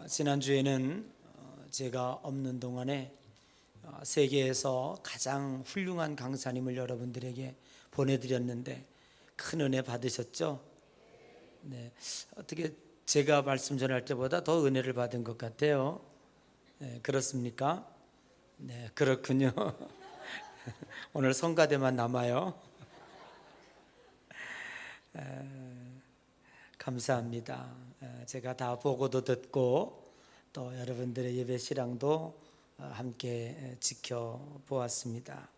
지난주에는 제가 없는 동안에 세계에서 가장 훌륭한 강사님을 여러분들에게 보내드렸는데 큰 은혜 받으셨죠? 네, 어떻게 제가 말씀 전할 때보다 더 은혜를 받은 것 같아요. 네, 그렇습니까? 네, 그렇군요. 오늘 성가대만 남아요. 감사합니다. 제가 다 보고도 듣고 또 여러분들의 예배 시랑도 함께 지켜보았습니다.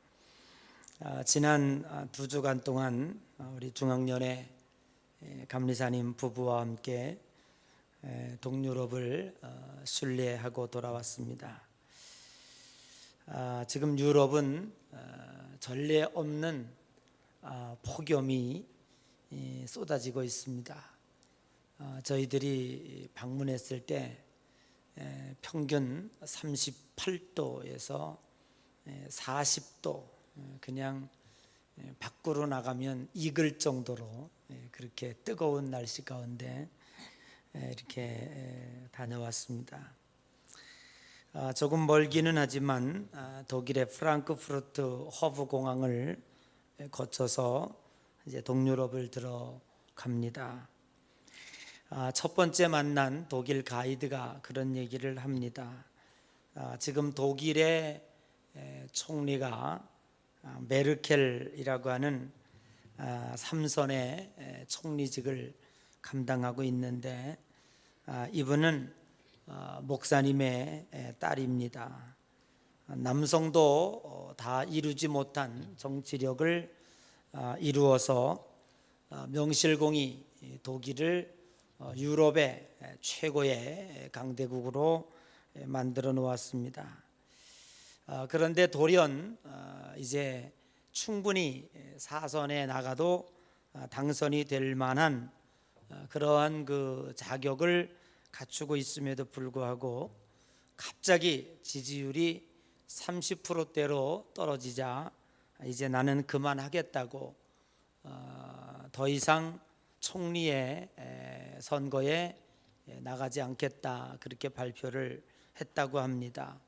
지난 2주간 동안 우리 중앙연의 감리사님 부부와 함께 동유럽을 순례하고 돌아왔습니다. 지금 유럽은 전례 없는 폭염이 쏟아지고 있습니다. 저희들이 방문했을 때 평균 38도에서 40도, 그냥 밖으로 나가면 익을 정도로 그렇게 뜨거운 날씨 가운데 이렇게 다녀왔습니다. 조금 멀기는 하지만 독일의 프랑크푸르트 허브 공항을 거쳐서 이제 동유럽을 들어갑니다. 첫 번째 만난 독일 가이드가 그런 얘기를 합니다. 지금 독일의 총리가 메르켈이라고 하는 3선의 총리직을 감당하고 있는데 이분은 목사님의 딸입니다. 남성도 다 이루지 못한 정치력을 이루어서 명실공히 독일을 유럽의 최고의 강대국으로 만들어 놓았습니다. 그런데 돌연 이제 충분히 사선에 나가도 당선이 될 만한 그러한 그 자격을 갖추고 있음에도 불구하고 갑자기 지지율이 30%대로 떨어지자 이제 나는 그만하겠다고 더 이상 총리의 선거에 나가지 않겠다, 그렇게 발표를 했다고 합니다.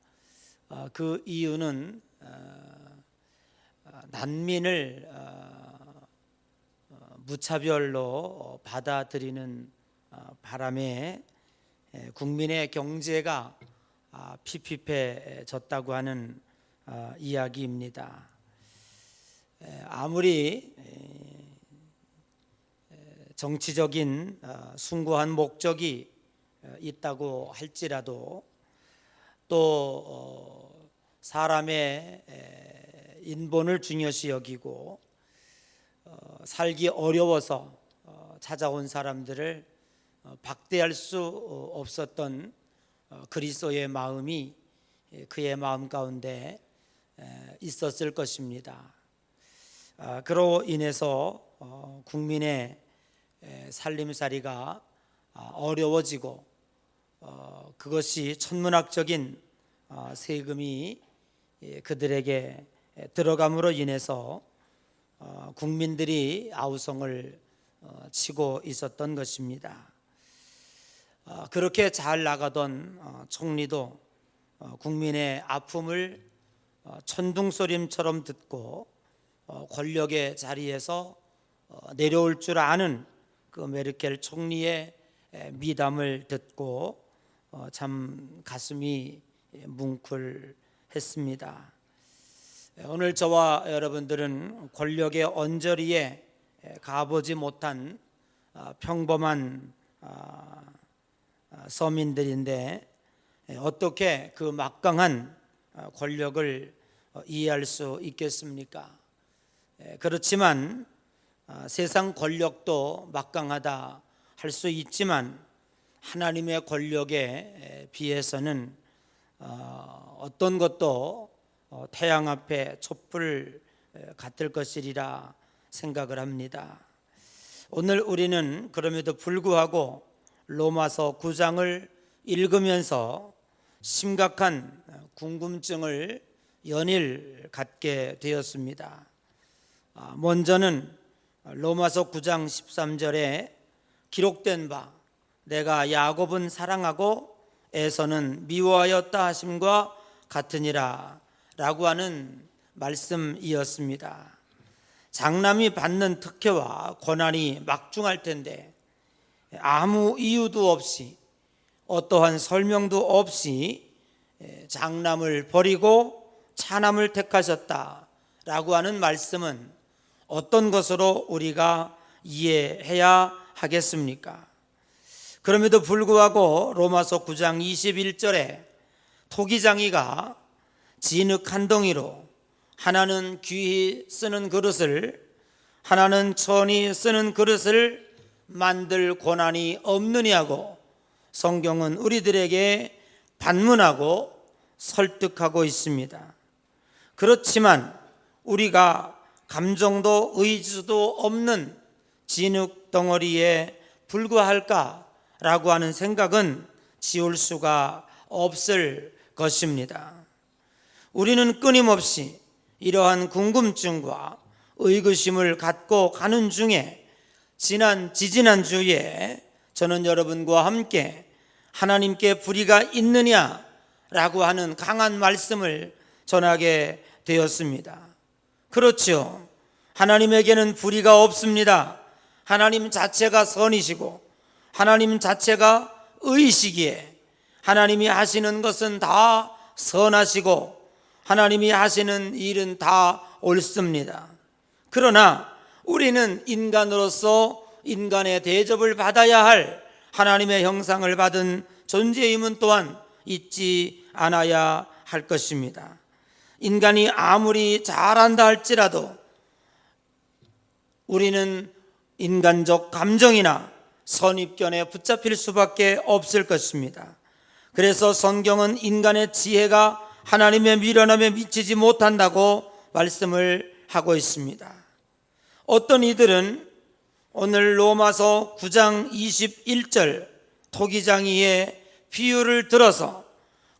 그 이유는 난민을 무차별로 받아들이는 바람에 국민의 경제가 핍핍해졌다고 하는 이야기입니다. 아무리 정치적인 숭고한 목적이 있다고 할지라도 또 사람의 인본을 중요시 여기고 살기 어려워서 찾아온 사람들을 박대할 수 없었던 그리스도의 마음이 그의 마음 가운데 있었을 것입니다. 그로 인해서 국민의 살림살이가 어려워지고 그것이 천문학적인 세금이 그들에게 들어감으로 인해서 국민들이 아우성을 치고 있었던 것입니다. 그렇게 잘 나가던 총리도 국민의 아픔을 천둥소림처럼 듣고 권력의 자리에서 내려올 줄 아는 그 메르켈 총리의 미담을 듣고 참 가슴이 뭉클했습니다. 오늘 저와 여러분들은 권력의 언저리에 가보지 못한 평범한 서민들인데 어떻게 그 막강한 권력을 이해할 수 있겠습니까? 그렇지만 세상 권력도 막강하다 할 수 있지만 하나님의 권력에 비해서는 어떤 것도 태양 앞에 촛불 같을 것이리라 생각을 합니다. 오늘 우리는 그럼에도 불구하고 로마서 9장을 읽으면서 심각한 궁금증을 연일 갖게 되었습니다. 먼저는 로마서 9장 13절에 기록된 바 내가 야곱은 사랑하고 에서는 미워하였다 하심과 같으니라 라고 하는 말씀이었습니다. 장남이 받는 특혜와 고난이 막중할 텐데 아무 이유도 없이 어떠한 설명도 없이 장남을 버리고 차남을 택하셨다라고 하는 말씀은 어떤 것으로 우리가 이해해야 하겠습니까? 그럼에도 불구하고 로마서 9장 21절에 토기장이가 진흙 한 덩이로 하나는 귀히 쓰는 그릇을 하나는 천히 쓰는 그릇을 만들 고난이 없느냐고 성경은 우리들에게 반문하고 설득하고 있습니다. 그렇지만 우리가 감정도 의지도 없는 진흙 덩어리에 불과할까라고 하는 생각은 지울 수가 없을 것입니다. 우리는 끊임없이 이러한 궁금증과 의구심을 갖고 가는 중에 지지난 주에 저는 여러분과 함께 하나님께 불의가 있느냐라고 하는 강한 말씀을 전하게 되었습니다. 그렇죠. 하나님에게는 불의가 없습니다. 하나님 자체가 선이시고 하나님 자체가 의시기에 하나님이 하시는 것은 다 선하시고 하나님이 하시는 일은 다 옳습니다. 그러나 우리는 인간으로서 인간의 대접을 받아야 할 하나님의 형상을 받은 존재임은 또한 잊지 않아야 할 것입니다. 인간이 아무리 잘한다 할지라도 우리는 인간적 감정이나 선입견에 붙잡힐 수밖에 없을 것입니다. 그래서 성경은 인간의 지혜가 하나님의 미련함에 미치지 못한다고 말씀을 하고 있습니다. 어떤 이들은 오늘 로마서 9장 21절 토기장이의 비유를 들어서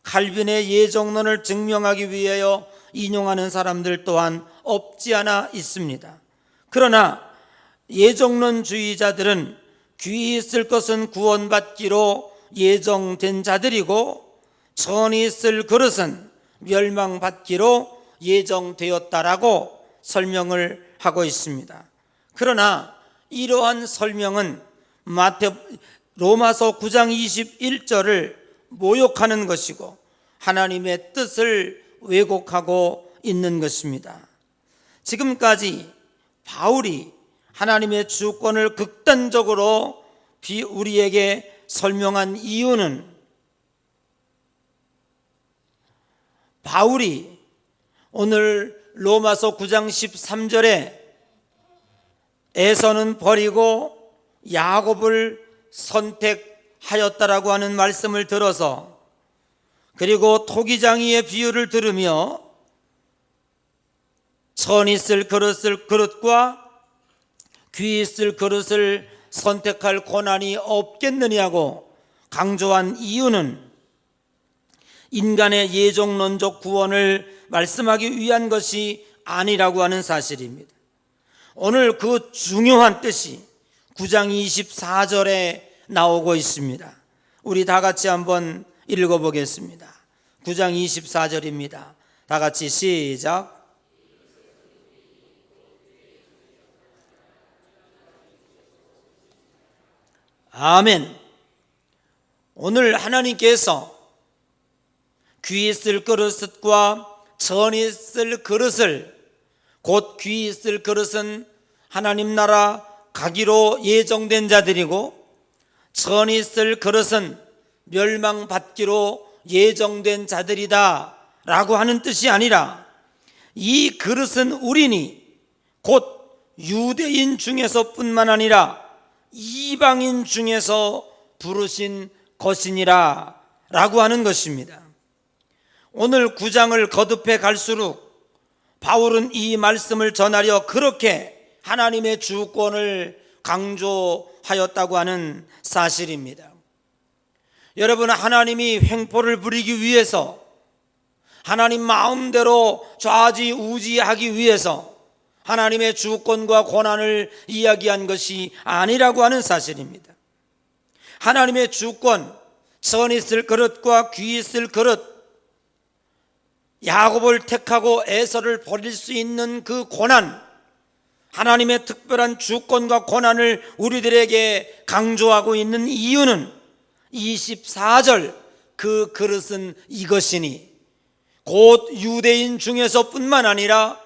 칼빈의 예정론을 증명하기 위하여 인용하는 사람들 또한 없지 않아 있습니다. 그러나 예정론주의자들은 귀히 쓸 것은 구원받기로 예정된 자들이고 천히 쓸 그릇은 멸망받기로 예정되었다라고 설명을 하고 있습니다. 그러나 이러한 설명은 로마서 9장 21절을 모욕하는 것이고 하나님의 뜻을 왜곡하고 있는 것입니다. 지금까지 바울이 하나님의 주권을 극단적으로 우리에게 설명한 이유는 바울이 오늘 로마서 9장 13절에 에서는 버리고 야곱을 선택하였다라고 하는 말씀을 들어서 그리고 토기장이의 비유를 들으며 천히 쓸 그릇과 귀히 쓸 그릇을 선택할 고난이 없겠느냐고 강조한 이유는 인간의 예정론적 구원을 말씀하기 위한 것이 아니라고 하는 사실입니다. 오늘 그 중요한 뜻이 9장 24절에 나오고 있습니다. 우리 다 같이 한번 읽어보겠습니다. 9장 24절입니다. 다 같이 시작. 아멘. 오늘 하나님께서 귀히 쓸 그릇과 천히 쓸 그릇을, 곧 귀히 쓸 그릇은 하나님 나라 가기로 예정된 자들이고 천히 쓸 그릇은 멸망받기로 예정된 자들이다 라고 하는 뜻이 아니라 이 그릇은 우리니 곧 유대인 중에서 뿐만 아니라 이방인 중에서 부르신 것이니라 라고 하는 것입니다. 오늘 9장을 거듭해 갈수록 바울은 이 말씀을 전하려 그렇게 하나님의 주권을 강조하였다고 하는 사실입니다. 여러분, 하나님이 횡포를 부리기 위해서 하나님 마음대로 좌지우지하기 위해서 하나님의 주권과 권한을 이야기한 것이 아니라고 하는 사실입니다. 하나님의 주권, 선이 있을 그릇과 귀 있을 그릇, 야곱을 택하고 에서를 버릴 수 있는 그 고난, 하나님의 특별한 주권과 고난을 우리들에게 강조하고 있는 이유는 24절 그 그릇은 이것이니, 곧 유대인 중에서 뿐만 아니라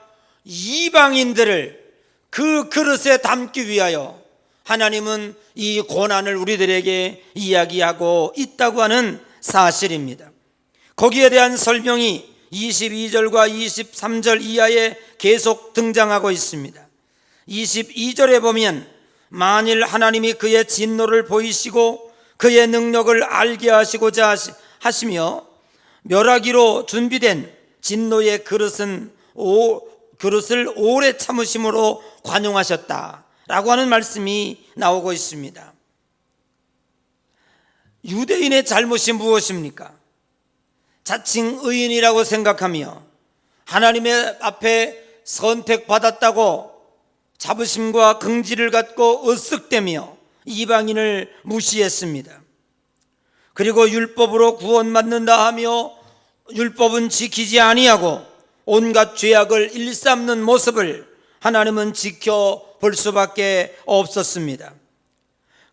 이방인들을 그 그릇에 담기 위하여 하나님은 이 고난을 우리들에게 이야기하고 있다고 하는 사실입니다. 거기에 대한 설명이 22절과 23절 이하에 계속 등장하고 있습니다. 22절에 보면 만일 하나님이 그의 진노를 보이시고 그의 능력을 알게 하시고자 하시며 멸하기로 준비된 진노의 그릇을 오래 참으심으로 관용하셨다라고 하는 말씀이 나오고 있습니다. 유대인의 잘못이 무엇입니까? 자칭 의인이라고 생각하며 하나님의 앞에 선택받았다고 자부심과 긍지를 갖고 으쓱대며 이방인을 무시했습니다. 그리고 율법으로 구원받는다 하며 율법은 지키지 아니하고 온갖 죄악을 일삼는 모습을 하나님은 지켜볼 수밖에 없었습니다.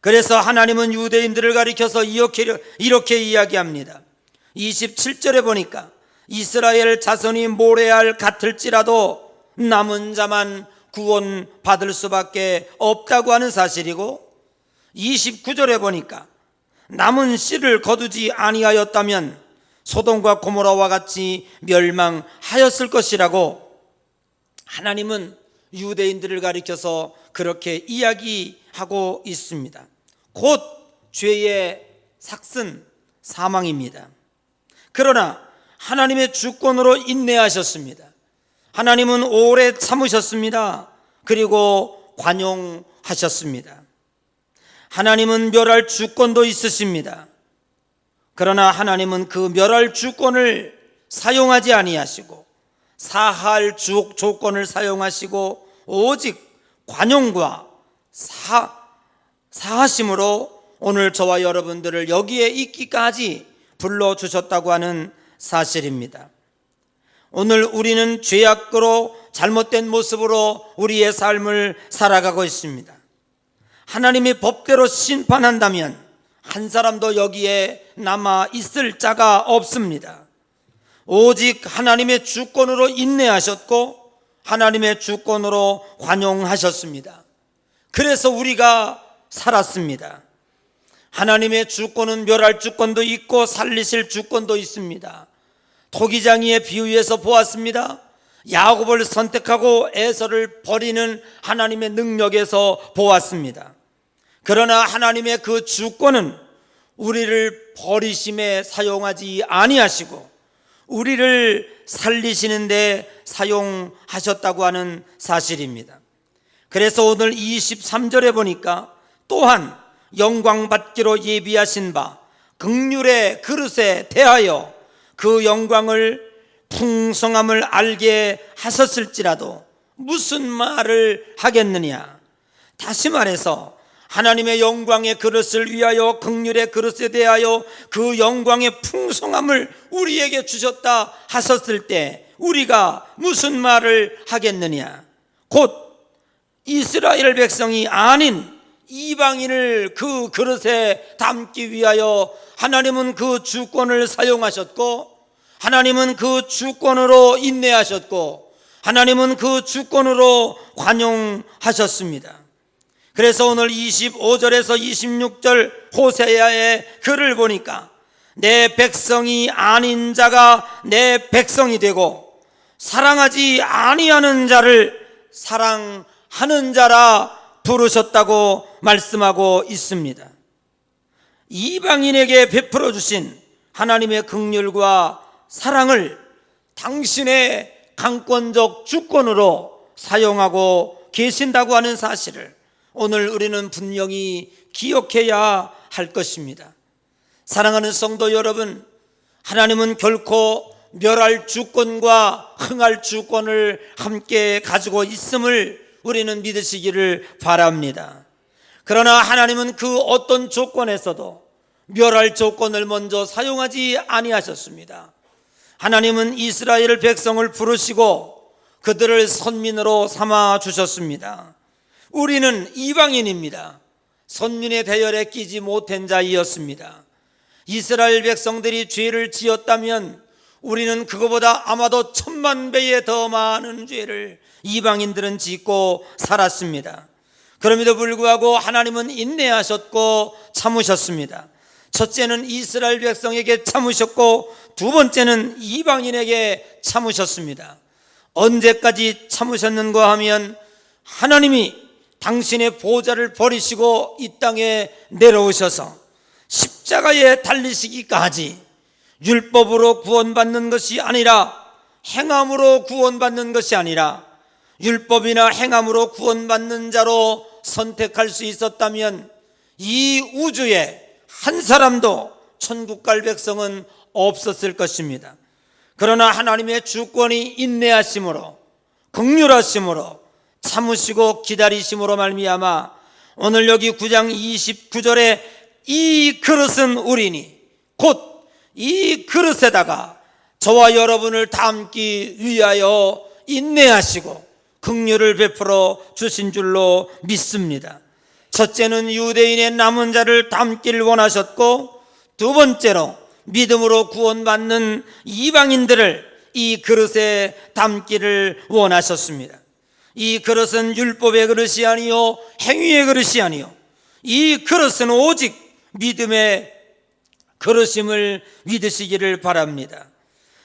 그래서 하나님은 유대인들을 가리켜서 이렇게 이야기합니다. 27절에 보니까 이스라엘 자손이 모래알 같을지라도 남은 자만 구원받을 수밖에 없다고 하는 사실이고, 29절에 보니까 남은 씨를 거두지 아니하였다면 소돔과 고모라와 같이 멸망하였을 것이라고 하나님은 유대인들을 가리켜서 그렇게 이야기하고 있습니다. 곧 죄의 삭슨 사망입니다. 그러나 하나님의 주권으로 인내하셨습니다. 하나님은 오래 참으셨습니다. 그리고 관용하셨습니다. 하나님은 멸할 주권도 있으십니다. 그러나 하나님은 그 멸할 주권을 사용하지 아니하시고 사할 조건을 사용하시고 오직 관용과 사하심으로 오늘 저와 여러분들을 여기에 있기까지 불러주셨다고 하는 사실입니다. 오늘 우리는 죄악으로 잘못된 모습으로 우리의 삶을 살아가고 있습니다. 하나님이 법대로 심판한다면 한 사람도 여기에 남아 있을 자가 없습니다. 오직 하나님의 주권으로 인내하셨고 하나님의 주권으로 관용하셨습니다. 그래서 우리가 살았습니다. 하나님의 주권은 멸할 주권도 있고 살리실 주권도 있습니다. 토기장이의 비유에서 보았습니다. 야곱을 선택하고 에서를 버리는 하나님의 능력에서 보았습니다. 그러나 하나님의 그 주권은 우리를 버리심에 사용하지 아니하시고 우리를 살리시는 데 사용하셨다고 하는 사실입니다. 그래서 오늘 23절에 보니까 또한 영광 받기로 예비하신 바 긍휼의 그릇에 대하여 그 영광을 풍성함을 알게 하셨을지라도 무슨 말을 하겠느냐. 다시 말해서 하나님의 영광의 그릇을 위하여 긍휼의 그릇에 대하여 그 영광의 풍성함을 우리에게 주셨다 하셨을 때 우리가 무슨 말을 하겠느냐. 곧 이스라엘 백성이 아닌 이방인을 그 그릇에 담기 위하여 하나님은 그 주권을 사용하셨고 하나님은 그 주권으로 인내하셨고 하나님은 그 주권으로 관용하셨습니다. 그래서 오늘 25절에서 26절 호세아의 글을 보니까 내 백성이 아닌 자가 내 백성이 되고 사랑하지 아니하는 자를 사랑하는 자라 부르셨다고 말씀하고 있습니다. 이방인에게 베풀어 주신 하나님의 긍휼과 사랑을 당신의 강권적 주권으로 사용하고 계신다고 하는 사실을 오늘 우리는 분명히 기억해야 할 것입니다. 사랑하는 성도 여러분, 하나님은 결코 멸할 주권과 흥할 주권을 함께 가지고 있음을 우리는 믿으시기를 바랍니다. 그러나 하나님은 그 어떤 조건에서도 멸할 조건을 먼저 사용하지 아니하셨습니다. 하나님은 이스라엘 백성을 부르시고 그들을 선민으로 삼아 주셨습니다. 우리는 이방인입니다. 선민의 대열에 끼지 못한 자이었습니다. 이스라엘 백성들이 죄를 지었다면 우리는 그거보다 아마도 1000만배에 더 많은 죄를 이방인들은 짓고 살았습니다. 그럼에도 불구하고 하나님은 인내하셨고 참으셨습니다. 첫째는 이스라엘 백성에게 참으셨고 두 번째는 이방인에게 참으셨습니다. 언제까지 참으셨는가 하면 하나님이 당신의 보좌를 버리시고 이 땅에 내려오셔서 십자가에 달리시기까지 율법으로 구원받는 것이 아니라 행함으로 구원받는 것이 아니라 율법이나 행함으로 구원받는 자로 선택할 수 있었다면 이 우주에 한 사람도 천국 갈 백성은 없었을 것입니다. 그러나 하나님의 주권이 인내하심으로 긍휼하심으로 참으시고 기다리심으로 말미암아 오늘 여기 9장 29절에 이 그릇은 우리니 곧 이 그릇에다가 저와 여러분을 담기 위하여 인내하시고 긍휼을 베풀어 주신 줄로 믿습니다. 첫째는 유대인의 남은 자를 담기를 원하셨고 두 번째로 믿음으로 구원받는 이방인들을 이 그릇에 담기를 원하셨습니다. 이 그릇은 율법의 그릇이 아니요 행위의 그릇이 아니요 이 그릇은 오직 믿음의 그릇임을 믿으시기를 바랍니다.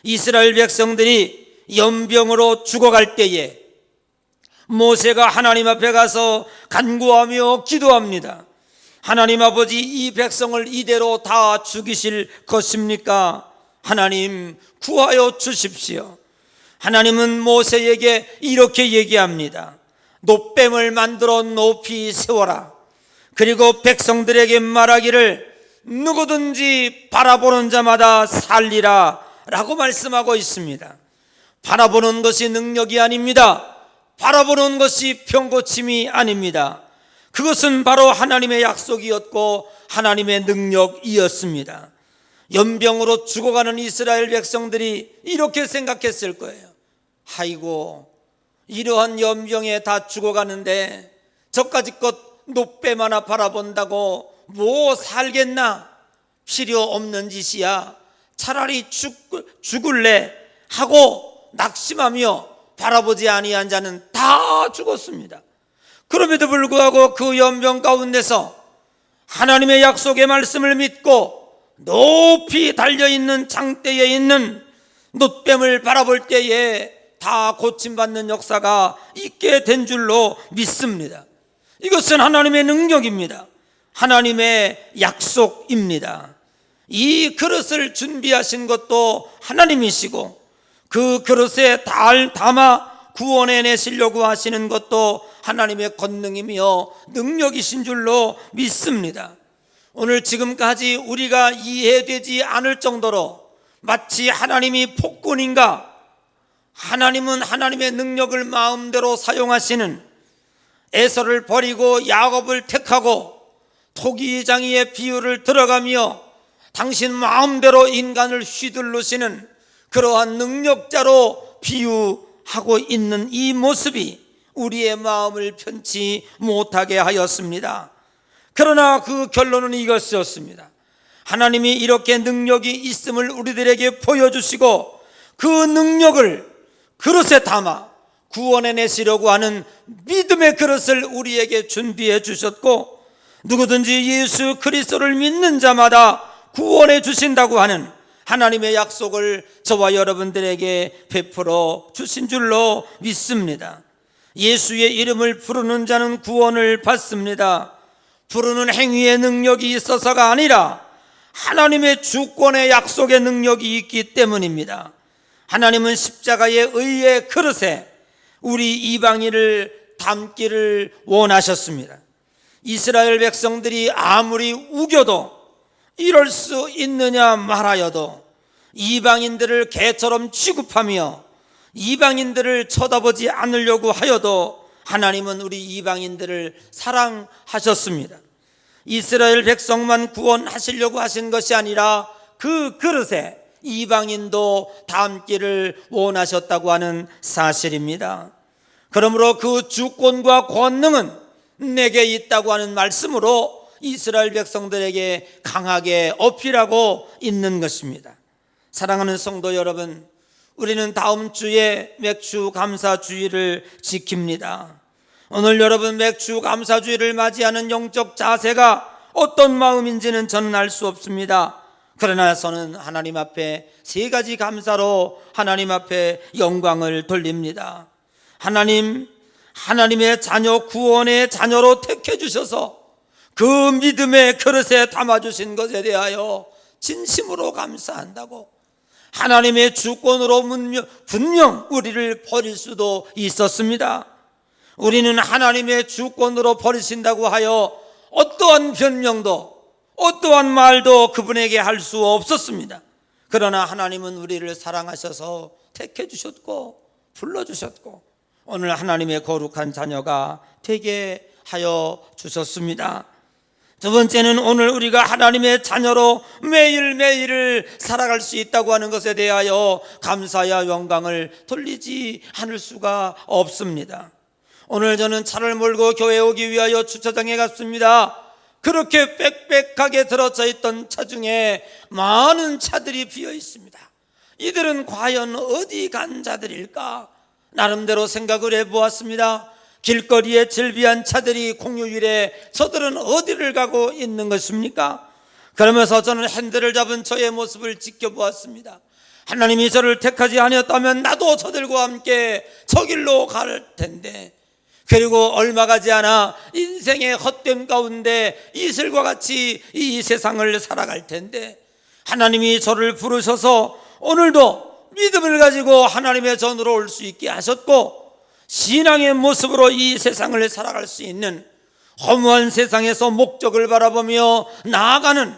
이스라엘 백성들이 연병으로 죽어갈 때에 모세가 하나님 앞에 가서 간구하며 기도합니다. 하나님 아버지, 이 백성을 이대로 다 죽이실 것입니까? 하나님 구하여 주십시오. 하나님은 모세에게 이렇게 얘기합니다. 놋뱀을 만들어 높이 세워라. 그리고 백성들에게 말하기를 누구든지 바라보는 자마다 살리라 라고 말씀하고 있습니다. 바라보는 것이 능력이 아닙니다. 바라보는 것이 병고침이 아닙니다. 그것은 바로 하나님의 약속이었고 하나님의 능력이었습니다. 연병으로 죽어가는 이스라엘 백성들이 이렇게 생각했을 거예요. 아이고, 이러한 연병에 다 죽어가는데 저까지껏 놋뱀 하나 바라본다고 뭐 살겠나? 필요 없는 짓이야. 차라리 죽을래 하고 낙심하며 바라보지 아니한 자는 다 죽었습니다. 그럼에도 불구하고 그 연병 가운데서 하나님의 약속의 말씀을 믿고 높이 달려있는 장대에 있는 놋뱀을 바라볼 때에 다 고침받는 역사가 있게 된 줄로 믿습니다. 이것은 하나님의 능력입니다. 하나님의 약속입니다. 이 그릇을 준비하신 것도 하나님이시고 그 그릇에 담아 구원해내시려고 하시는 것도 하나님의 권능이며 능력이신 줄로 믿습니다. 오늘 지금까지 우리가 이해되지 않을 정도로 마치 하나님이 폭군인가, 하나님은 하나님의 능력을 마음대로 사용하시는, 에서를 버리고 야곱을 택하고 토기장이의 비유를 들어가며 당신 마음대로 인간을 휘둘르시는 그러한 능력자로 비유하고 있는 이 모습이 우리의 마음을 편치 못하게 하였습니다. 그러나 그 결론은 이것이었습니다. 하나님이 이렇게 능력이 있음을 우리들에게 보여주시고 그 능력을 그릇에 담아 구원해내시려고 하는 믿음의 그릇을 우리에게 준비해 주셨고, 누구든지 예수 그리스도를 믿는 자마다 구원해 주신다고 하는 하나님의 약속을 저와 여러분들에게 베풀어 주신 줄로 믿습니다. 예수의 이름을 부르는 자는 구원을 받습니다. 부르는 행위의 능력이 있어서가 아니라 하나님의 주권의 약속의 능력이 있기 때문입니다. 하나님은 십자가의 의의 그릇에 우리 이방인을 담기를 원하셨습니다. 이스라엘 백성들이 아무리 우겨도 이럴 수 있느냐 말하여도 이방인들을 개처럼 취급하며 이방인들을 쳐다보지 않으려고 하여도 하나님은 우리 이방인들을 사랑하셨습니다. 이스라엘 백성만 구원하시려고 하신 것이 아니라 그 그릇에 이방인도 담기를 원하셨다고 하는 사실입니다. 그러므로 그 주권과 권능은 내게 있다고 하는 말씀으로 이스라엘 백성들에게 강하게 어필하고 있는 것입니다. 사랑하는 성도 여러분, 우리는 다음 주에 맥주 감사주의를 지킵니다. 오늘 여러분 맥주 감사주의를 맞이하는 영적 자세가 어떤 마음인지는 저는 알 수 없습니다. 그러나 저는 하나님 앞에 세 가지 감사로 하나님 앞에 영광을 돌립니다. 하나님의 자녀, 구원의 자녀로 택해 주셔서 그 믿음의 그릇에 담아주신 것에 대하여 진심으로 감사한다고. 하나님의 주권으로 분명 우리를 버릴 수도 있었습니다. 우리는 하나님의 주권으로 버리신다고 하여 어떠한 변명도 어떠한 말도 그분에게 할 수 없었습니다. 그러나 하나님은 우리를 사랑하셔서 택해 주셨고 불러주셨고 오늘 하나님의 거룩한 자녀가 되게 하여 주셨습니다. 두 번째는 오늘 우리가 하나님의 자녀로 매일매일을 살아갈 수 있다고 하는 것에 대하여 감사와 영광을 돌리지 않을 수가 없습니다. 오늘 저는 차를 몰고 교회에 오기 위하여 주차장에 갔습니다. 그렇게 빽빽하게 들어차 있던 차 중에 많은 차들이 비어 있습니다. 이들은 과연 어디 간 자들일까? 나름대로 생각을 해보았습니다. 길거리에 즐비한 차들이 공휴일에 저들은 어디를 가고 있는 것입니까? 그러면서 저는 핸들을 잡은 저의 모습을 지켜보았습니다. 하나님이 저를 택하지 아니었다면 나도 저들과 함께 저 길로 갈 텐데, 그리고 얼마 가지 않아 인생의 헛됨 가운데 이슬과 같이 이 세상을 살아갈 텐데 하나님이 저를 부르셔서 오늘도 믿음을 가지고 하나님의 전으로 올 수 있게 하셨고 신앙의 모습으로 이 세상을 살아갈 수 있는 허무한 세상에서 목적을 바라보며 나아가는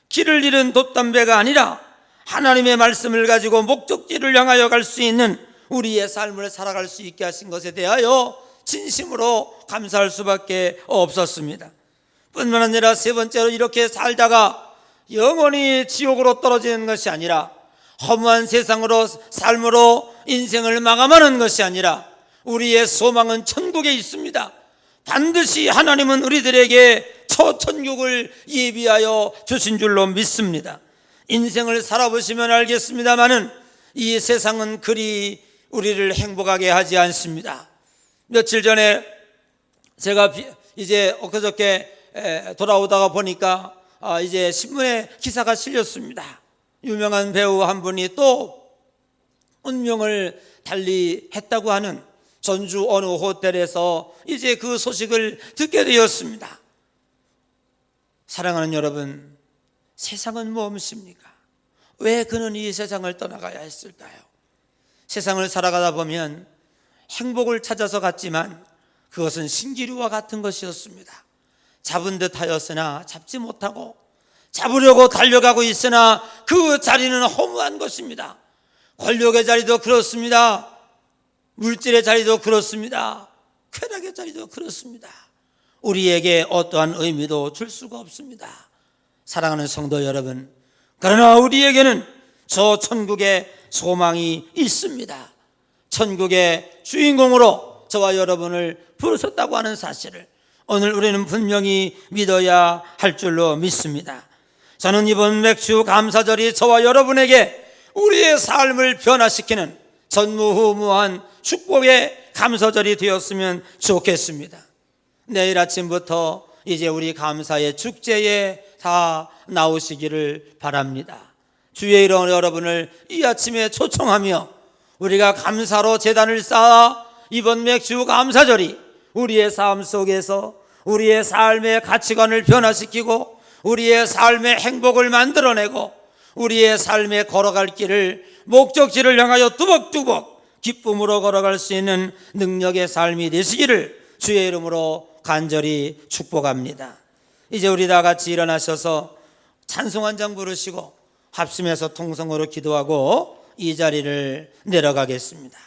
길을 잃은 돛담배가 아니라 하나님의 말씀을 가지고 목적지를 향하여 갈 수 있는 우리의 삶을 살아갈 수 있게 하신 것에 대하여 진심으로 감사할 수밖에 없었습니다. 뿐만 아니라 세 번째로 이렇게 살다가 영원히 지옥으로 떨어지는 것이 아니라 허무한 세상으로 삶으로 인생을 마감하는 것이 아니라 우리의 소망은 천국에 있습니다. 반드시 하나님은 우리들에게 초천국을 예비하여 주신 줄로 믿습니다. 인생을 살아보시면 알겠습니다마는 이 세상은 그리 우리를 행복하게 하지 않습니다. 며칠 전에 제가 이제 엊그저께 돌아오다가 보니까 이제 신문에 기사가 실렸습니다. 유명한 배우 한 분이 또 운명을 달리했다고 하는 전주 어느 호텔에서 이제 그 소식을 듣게 되었습니다. 사랑하는 여러분, 세상은 무엇입니까? 왜 그는 이 세상을 떠나가야 했을까요? 세상을 살아가다 보면 행복을 찾아서 갔지만 그것은 신기루와 같은 것이었습니다. 잡은 듯 하였으나 잡지 못하고 잡으려고 달려가고 있으나 그 자리는 허무한 것입니다. 권력의 자리도 그렇습니다. 물질의 자리도 그렇습니다. 쾌락의 자리도 그렇습니다. 우리에게 어떠한 의미도 줄 수가 없습니다. 사랑하는 성도 여러분, 그러나 우리에게는 저 천국에 소망이 있습니다. 천국의 주인공으로 저와 여러분을 부르셨다고 하는 사실을 오늘 우리는 분명히 믿어야 할 줄로 믿습니다. 저는 이번 맥주 감사절이 저와 여러분에게 우리의 삶을 변화시키는 전무후무한 축복의 감사절이 되었으면 좋겠습니다. 내일 아침부터 이제 우리 감사의 축제에 다 나오시기를 바랍니다. 주의 이름 여러분을 이 아침에 초청하며 우리가 감사로 제단을 쌓아 이번 맥주 감사절이 우리의 삶 속에서 우리의 삶의 가치관을 변화시키고 우리의 삶의 행복을 만들어내고 우리의 삶에 걸어갈 길을 목적지를 향하여 뚜벅뚜벅 기쁨으로 걸어갈 수 있는 능력의 삶이 되시기를 주의 이름으로 간절히 축복합니다. 이제 우리 다 같이 일어나셔서 찬송 한 장 부르시고 합심해서 통성으로 기도하고 이 자리를 내려가겠습니다.